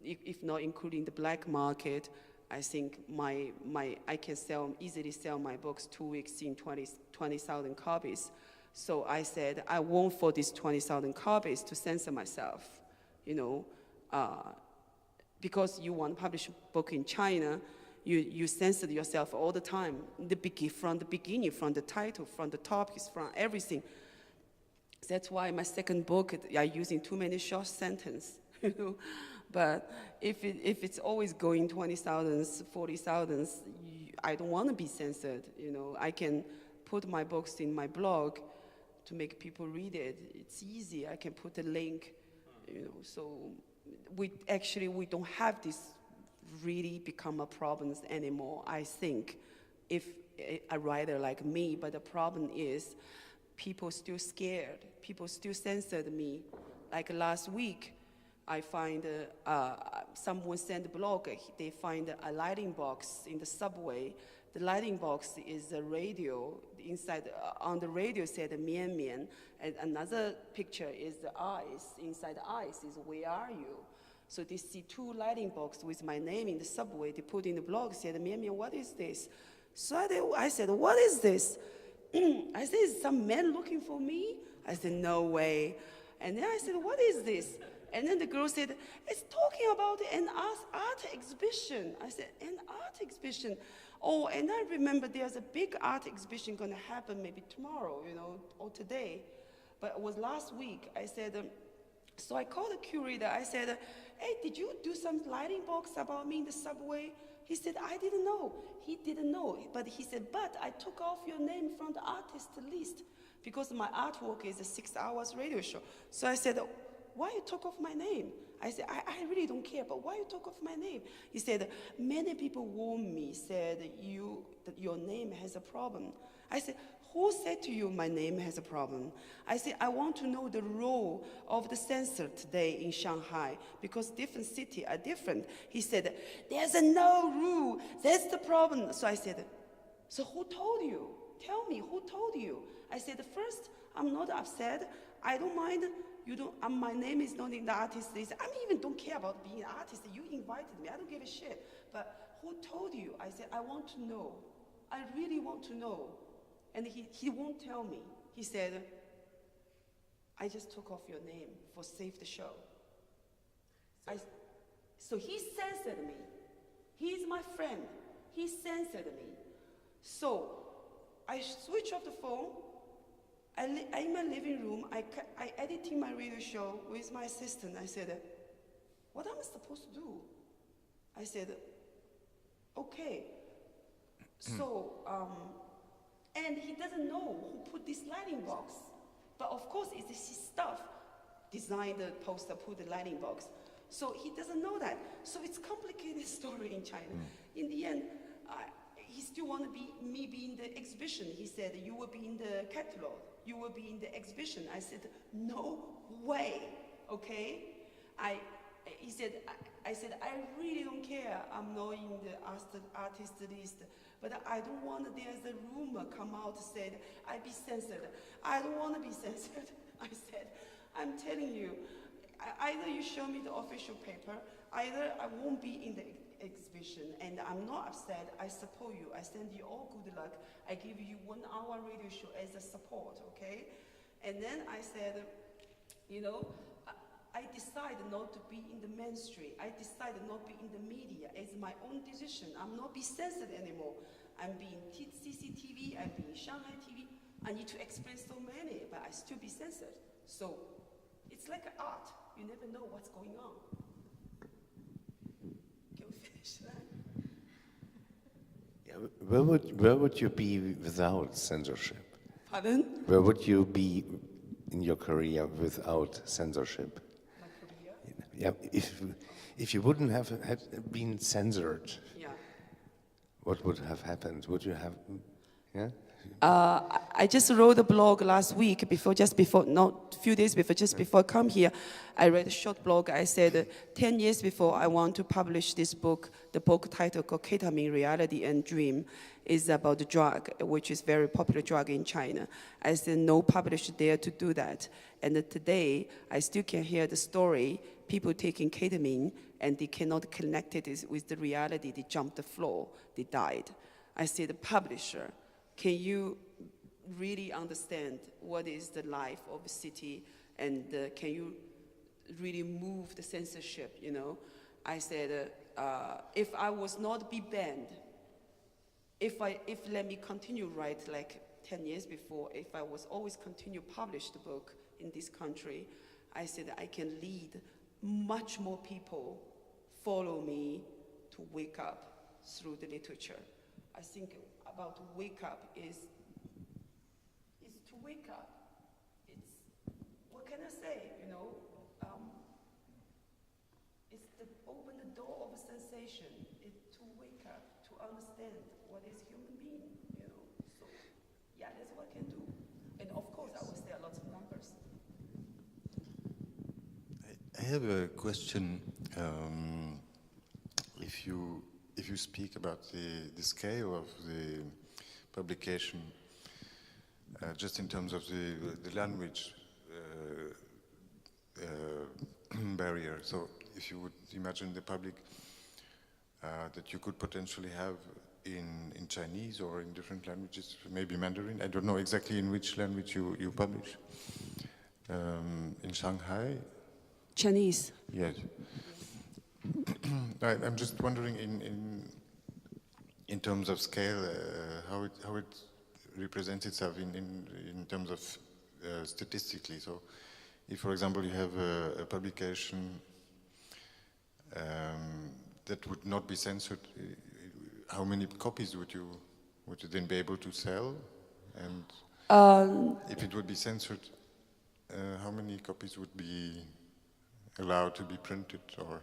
if not including the black market, I think I can easily sell my books 2 weeks in 20,000 copies. So I said, I won't for these 20,000 copies to censor myself, you know. Because you want to publish a book in China, you censor yourself all the time. From the beginning, from the title, from the topics, from everything. That's why my second book, I'm using too many short sentences. You know? But if it's always going 20,000, 40,000, I don't want to be censored. You know, I can put my books in my blog to make people read it. It's easy. I can put a link. You know, so we don't have this really become a problem anymore, I think, if a writer like me. But the problem is people still scared. People still censored me. Like last week, I find someone sent a blog, they find a lighting box in the subway. The lighting box is a radio. Inside, on the radio said Mián Mián, and another picture is the eyes. Inside the eyes is where are you? So they see 2 lighting boxes with my name in the subway. They put in the blog, said, Mián Mián, what is this? So I said, what is this? I said, is some man looking for me? I said, no way. And then I said, what is this? And then the girl said, it's talking about an art exhibition. I said, an art exhibition? Oh, and I remember there's a big art exhibition going to happen maybe tomorrow, you know, or today. But it was last week. I said, so I called the curator. I said, hey, did you do some lighting box about me in the subway? He said, I didn't know. He didn't know. But he said, but I took off your name from the artist list because my artwork is a 6 hours radio show. So I said, why you took off my name? I said, I really don't care, but why you took off my name? He said, many people warned me, said that your name has a problem. I said, who said to you my name has a problem? I said, I want to know the role of the censor today in Shanghai because different cities are different. He said, there's no rule, that's the problem. So I said, so who told you? Tell me, who told you? I said, first, I'm not upset. I don't mind. You don't. My name is not in the artist list. I even don't care about being an artist. You invited me. I don't give a shit. But who told you? I said, I want to know. I really want to know. And he won't tell me. He said, I just took off your name for Save the Show. So he censored me. He's my friend. He censored me. So I switched off the phone. I'm in my living room. I editing my radio show with my assistant. I said, what am I supposed to do? I said, okay. So, and he doesn't know who put this lighting box. But of course, it's his stuff. Designed the poster, put the lighting box. So he doesn't know that. So it's a complicated story in China. In the end, he still want to be in the exhibition. He said, you will be in the catalog. You will be in the exhibition. I said, no way, okay? He said, I said, I really don't care. I'm not in the artist list, but I don't want there's a rumor come out said I be censored. I don't want to be censored. I said, I'm telling you, either you show me the official paper, either I won't be in the exhibition, and I'm not upset. I support you. I send you all good luck. I give you 1 hour radio show as a support, okay? And then I said, you know, I decided not to be in the mainstream. I decided not to be in the media. It's my own decision. I'm not be censored anymore. I'm being CCTV, I'm being Shanghai TV. I need to explain so many, but I still be censored. So it's like art. You never know what's going on. Can we finish that? Yeah, where would you be without censorship? Pardon? Where would you be in your career without censorship? My career? Yeah, if you wouldn't have had been censored, Yeah. what would have happened? Would you have, yeah? I just wrote a blog last week few days before, just before I come here, I read a short blog. I said, 10 years before I want to publish this book, the book title called Ketamine, Reality and Dream, is about the drug, which is very popular drug in China. I said, no publisher dare to do that. And today, I still can hear the story, people taking ketamine, and they cannot connect it with the reality. They jumped the floor, they died. I said, the publisher, can you really understand what is the life of a city, and can you really move the censorship, you know? I said, if I was not be banned, if let me continue write like 10 years before, if I was always continue publish the book in this country, I said I can lead much more people follow me to wake up through the literature. I think about wake up is to wake up. It's, what can I say, you know? It's to open the door of sensation. It's to wake up, to understand what is human being, you know? So, yeah, that's what I can do. And of course, I will say a lot of numbers. I have a question. If you speak about the scale of the publication, just in terms of the language barrier, so if you would imagine the public that you could potentially have in Chinese or in different languages, maybe Mandarin, I don't know exactly in which language you publish. In Shanghai? Chinese. Yes. I'm just wondering, in terms of scale, how it represents itself in terms of statistically. So, if, for example, you have a publication that would not be censored, how many copies would you then be able to sell? And if it would be censored, how many copies would be allowed to be printed? Or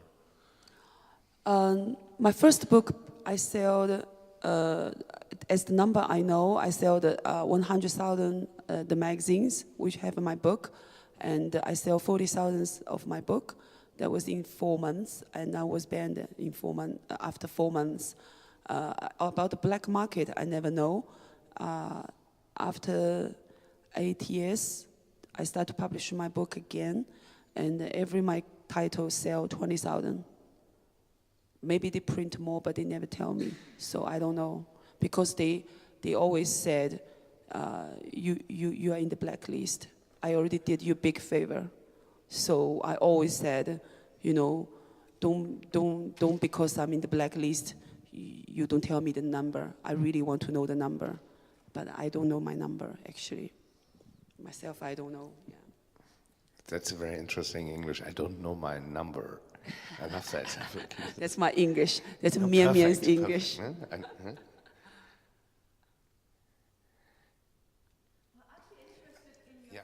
my first book, I sold, as the number I know, I sold 100,000 the magazines which have my book, and I sell 40,000 of my book. That was in 4 months, and I was banned in 4 months. After 4 months, about the black market, I never know. After 8 years, I started to publish my book again, and every my title sell 20,000. Maybe they print more, but they never tell me, so I don't know. Because they always said, you are in the blacklist. I already did you a big favor. So I always said, you know, don't because I'm in the blacklist, you don't tell me the number. I really want to know the number, but I don't know my number, actually. Myself, I don't know, yeah. That's very interesting English. I don't know my number. I love that. That's my English. That's Oh, Mián Mián's perfect, English. perfect, huh? Yeah.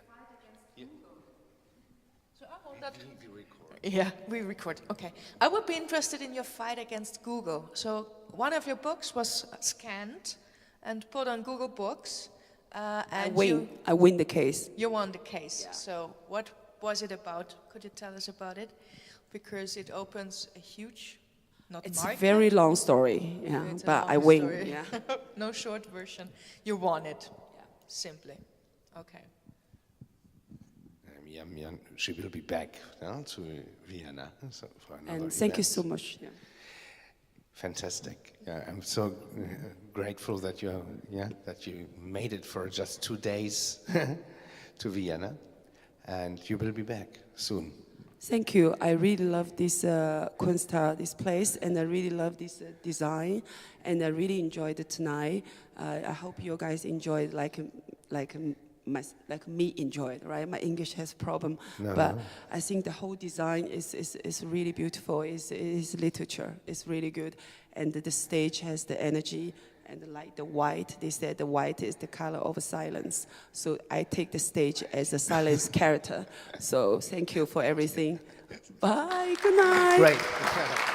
Yeah, we record. Okay. I would be interested in your fight against Google. So one of your books was scanned and put on Google Books. I And win. I win the case. you won the case. So what was it about? Could you tell us about it? Because it opens a huge, not It's market. a very long story, yeah, It's a but I long win. story. Yeah. No short version. You won it. Simply. Okay. Mián Mián, she will be back to Vienna so for another And thank you event. so much. Yeah. Fantastic. Yeah, I'm so grateful that you made it for just 2 days to Vienna, and you will be back soon. Thank you. I really love this Kunsthalle, this place, and I really love this design, and I really enjoyed it tonight. I hope you guys enjoyed like me enjoyed, right? My English has problem, but I think the whole design is really beautiful. It's literature. It's really good, and the stage has the energy. And like the white, they said the white is the color of silence. So I take the stage as a silence character. So thank you for everything. Bye, good night. Great.